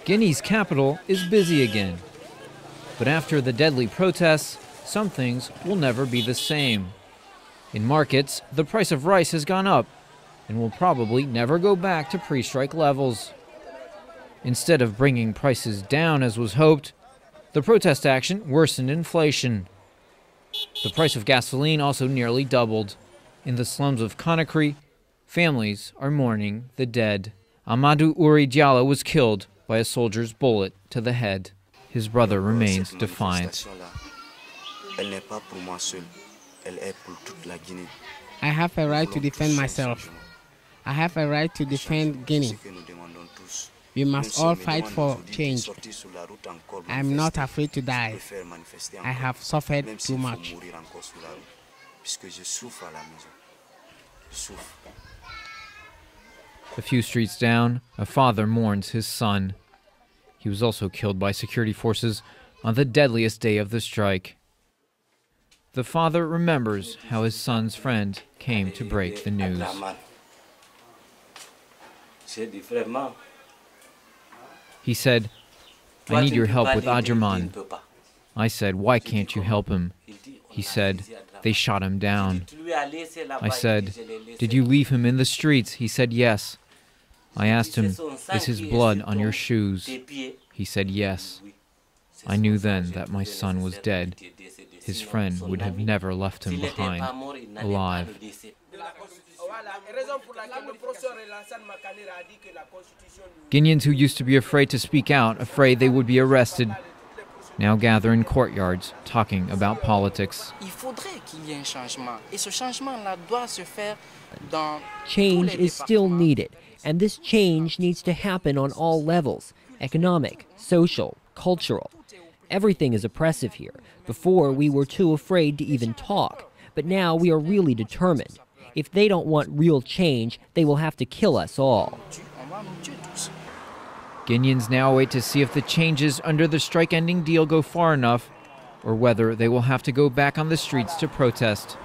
Guinea's capital is busy again. But after the deadly protests, some things will never be the same. In markets, the price of rice has gone up and will probably never go back to pre-strike levels. Instead of bringing prices down as was hoped, the protest action worsened inflation. The price of gasoline also nearly doubled. In the slums of Conakry, families are mourning the dead. Amadou Ouri Diallo was killed by a soldier's bullet to the head. His brother remains defiant. I have a right to defend myself. I have a right to defend Guinea. We must all fight for change. I am not afraid to die. I have suffered too much. A few streets down, a father mourns his son. He was also killed by security forces on the deadliest day of the strike. The father remembers how his son's friend came to break the news. He said, "I need your help with Adraman." I said, "Why can't you help him?" He said, "They shot him down." I said, "Did you leave him in the streets?" He said, "Yes." I asked him, "Is his blood on your shoes?" He said, "Yes." I knew then that my son was dead. His friend would have never left him behind, alive. Guineans who used to be afraid to speak out, afraid they would be arrested, now gather in courtyards talking about politics. Change is still needed, and this change needs to happen on all levels: economic, social, cultural. Everything is oppressive here. Before, we were too afraid to even talk, but now we are really determined. If they don't want real change, they will have to kill us all. Guineans now wait to see if the changes under the strike-ending deal go far enough, or whether they will have to go back on the streets to protest.